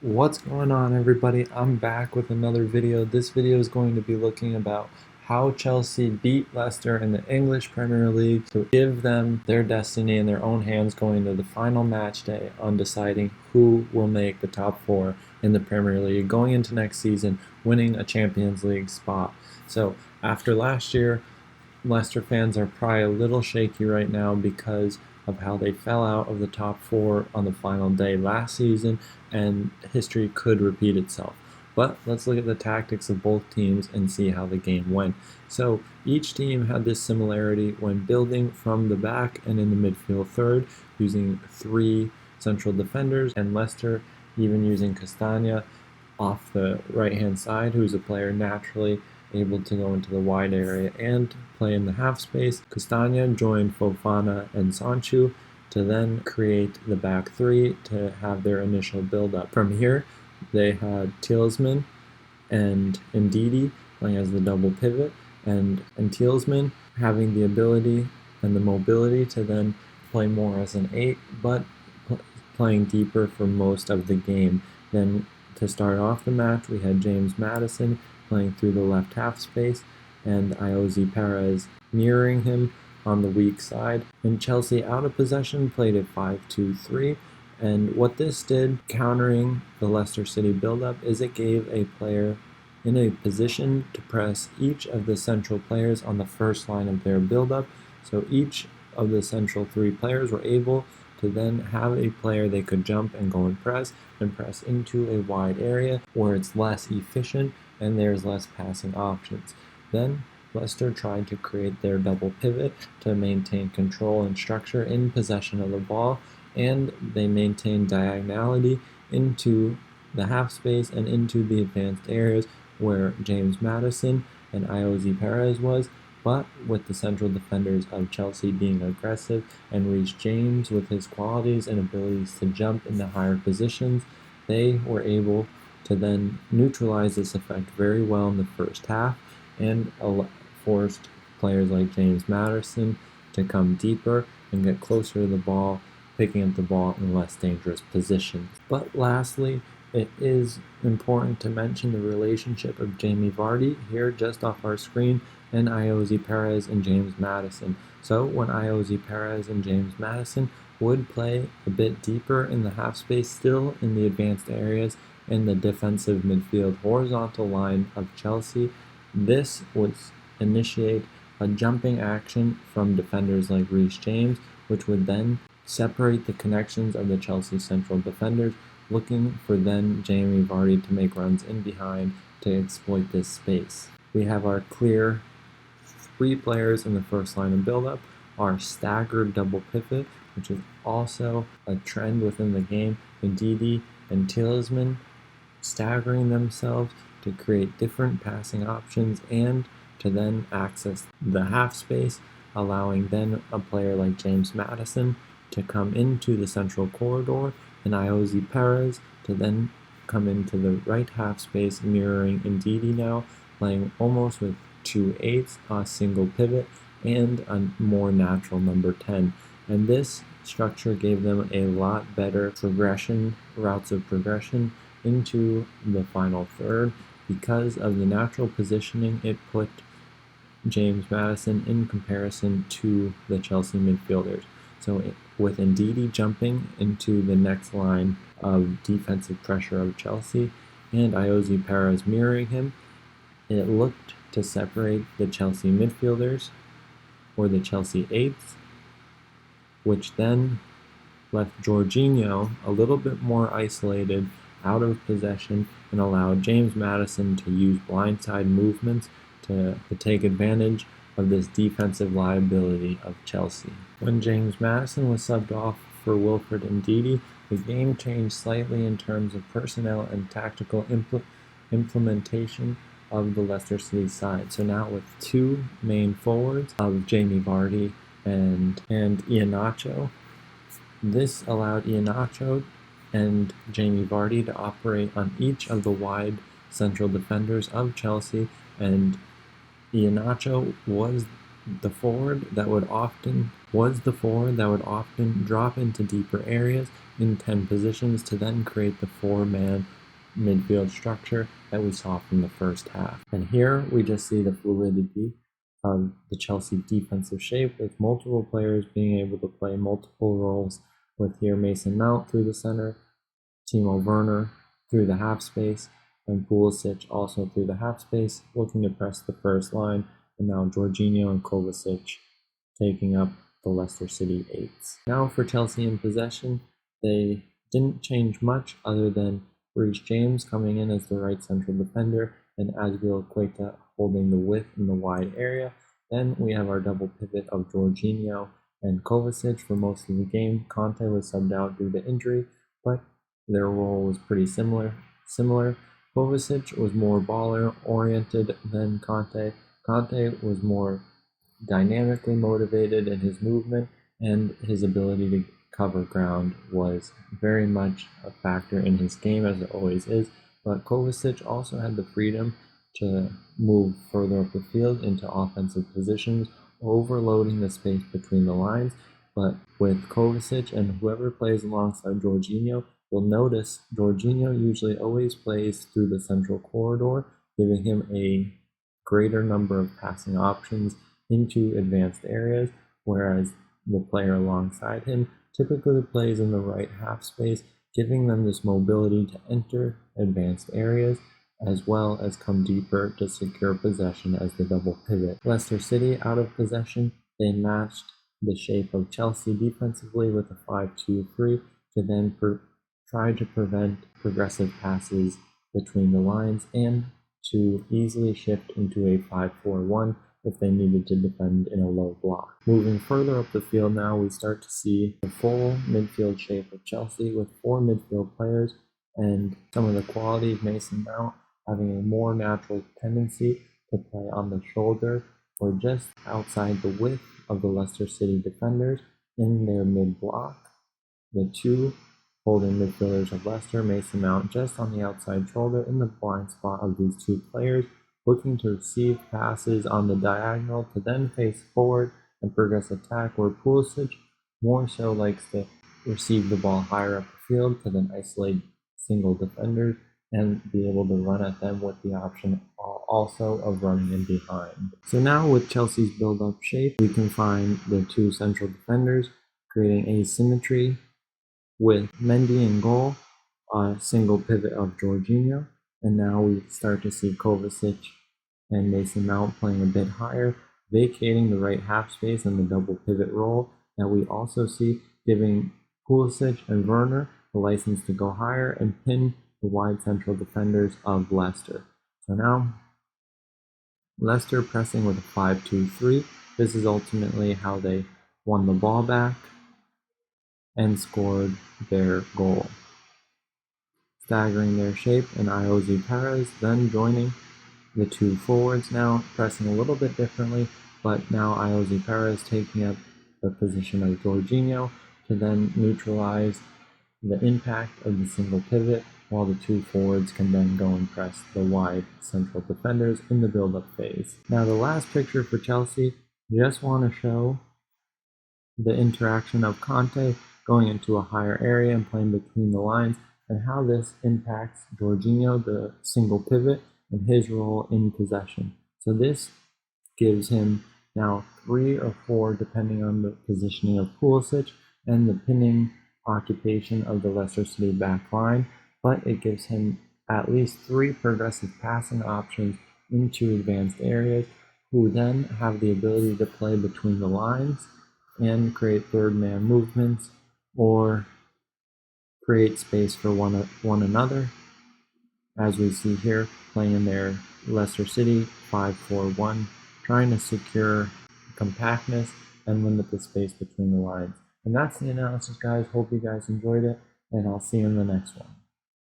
What's going on, everybody? I'm back with another video. This video is going to be looking about how Chelsea beat Leicester in the English Premier League to give them their destiny in their own hands going to the final match day on deciding who will make the top four in the Premier League going into next season, winning a Champions League spot. So after last year, Leicester fans are probably a little shaky right now because of how they fell out of the top four on the final day last season, and history could repeat itself. But let's look at the tactics of both teams and see how the game went. So each team had this similarity when building from the back and in the midfield third, using three central defenders, and Leicester even using Castagna off the right-hand side, who's a player naturally able to go into the wide area and play in the half space. Castagna joined Fofana and Sancho to then create the back three to have their initial build-up. From here, they had Tielemans and Ndidi playing as the double pivot, and Tielemans having the ability and the mobility to then play more as an 8, but playing deeper for most of the game. Then to start off the match, we had James Maddison playing through the left half space, and Iozi Perez mirroring him on the weak side. And Chelsea out of possession played at 5-2-3, and what this did, countering the Leicester City build-up, is it gave a player in a position to press each of the central players on the first line of their build-up. So each of the central three players were able to then have a player they could jump and go and press into a wide area where it's less efficient and there's less passing options. Then Leicester tried to create their double pivot to maintain control and structure in possession of the ball, and they maintained diagonality into the half space and into the advanced areas where James Maddison and Iozi Perez was, but with the central defenders of Chelsea being aggressive and Reece James with his qualities and abilities to jump into higher positions, they were able to then neutralize this effect very well in the first half and forced players like James Maddison to come deeper and get closer to the ball, picking up the ball in less dangerous positions. But lastly, it is important to mention the relationship of Jamie Vardy here just off our screen and Iozi Perez and James Maddison. So when Iozi Perez and James Maddison would play a bit deeper in the half space, still in the advanced areas in the defensive midfield horizontal line of Chelsea, this would initiate a jumping action from defenders like Reece James, which would then separate the connections of the Chelsea central defenders, looking for then Jamie Vardy to make runs in behind to exploit this space. We have our clear three players in the first line of build-up, our staggered double pivot, which is also a trend within the game, Ndidi and Tielemans staggering themselves to create different passing options and to then access the half space, allowing then a player like James Maddison to come into the central corridor and Iozi Perez to then come into the right half space, mirroring Ndidi now, playing almost with 2/8, a single pivot, and a more natural number 10. And this structure gave them a lot better routes of progression into the final third. Because of the natural positioning, it put James Maddison in comparison to the Chelsea midfielders. So with Ndidi jumping into the next line of defensive pressure of Chelsea and Iozi Perez mirroring him, it looked to separate the Chelsea midfielders, or the Chelsea 8s, which then left Jorginho a little bit more isolated out of possession and allowed James Maddison to use blindside movements to take advantage of this defensive liability of Chelsea. When James Maddison was subbed off for Wilfred Ndidi, the game changed slightly in terms of personnel and tactical implementation of the Leicester City side. So now with two main forwards of Jamie Vardy and Iheanacho, this allowed Iheanacho and Jamie Vardy to operate on each of the wide central defenders of Chelsea, and Iheanacho was the forward that would often drop into deeper areas in 10 positions to then create the 4-man midfield structure that we saw from the first half. And here we just see the fluidity of the Chelsea defensive shape, with multiple players being able to play multiple roles, with here Mason Mount through the center, Timo Werner through the half space, and Pulisic also through the half space, looking to press the first line, and now Jorginho and Kovacic taking up the Leicester City 8s. Now for Chelsea in possession, they didn't change much other than Reece James coming in as the right central defender and Azpilicueta holding the width in the wide area. Then we have our double pivot of Jorginho and Kovacic for most of the game. Kante was subbed out due to injury, but their role was pretty similar. Kovacic was more baller-oriented than Kante. Kante was more dynamically motivated in his movement, and his ability to cover ground was very much a factor in his game, as it always is. But Kovacic also had the freedom to move further up the field into offensive positions, overloading the space between the lines. But with Kovacic and whoever plays alongside Jorginho, you'll notice Jorginho usually always plays through the central corridor, giving him a greater number of passing options into advanced areas, whereas the player alongside him typically plays in the right half space, giving them this mobility to enter advanced areas as well as come deeper to secure possession as the double pivot. Leicester City out of possession, they matched the shape of Chelsea defensively with a 5-2-3 to then try to prevent progressive passes between the lines and to easily shift into a 5-4-1 if they needed to defend in a low block. Moving further up the field now, we start to see the full midfield shape of Chelsea with 4 midfield players, and some of the quality of Mason Mount having a more natural tendency to play on the shoulder or just outside the width of the Leicester City defenders in their mid-block. The 2 holding midfielders of Leicester, Mason Mount just on the outside shoulder in the blind spot of these 2 players, looking to receive passes on the diagonal to then face forward and progress attack, where Pulisic more so likes to receive the ball higher up the field to then isolate single defenders and be able to run at them with the option also of running in behind. So now with Chelsea's build-up shape, we can find the 2 central defenders creating asymmetry with Mendy in goal, a single pivot of Jorginho, and now we start to see Kovacic and Mason Mount playing a bit higher, vacating the right half space in the double pivot role that we also see, giving Pulisic and Werner the license to go higher and pin the wide central defenders of Leicester. So now Leicester pressing with a 5-2-3. This is ultimately how they won the ball back and scored their goal. Staggering their shape, and Iosi Perez then joining the 2 forwards now, pressing a little bit differently, but now Iosi Perez taking up the position of Jorginho to then neutralize the impact of the single pivot, while the 2 forwards can then go and press the wide central defenders in the build-up phase. Now the last picture for Chelsea, just want to show the interaction of Kante going into a higher area and playing between the lines, and how this impacts Jorginho, the single pivot, and his role in possession. So this gives him now 3 or 4, depending on the positioning of Pulisic and the pinning occupation of the Leicester City back line, but it gives him at least 3 progressive passing options into advanced areas, who then have the ability to play between the lines and create third-man movements or create space for one another, as we see here playing in their Leicester City 5-4-1, trying to secure compactness and limit the space between the lines. And that's the analysis, guys. Hope you guys enjoyed it, and I'll see you in the next one.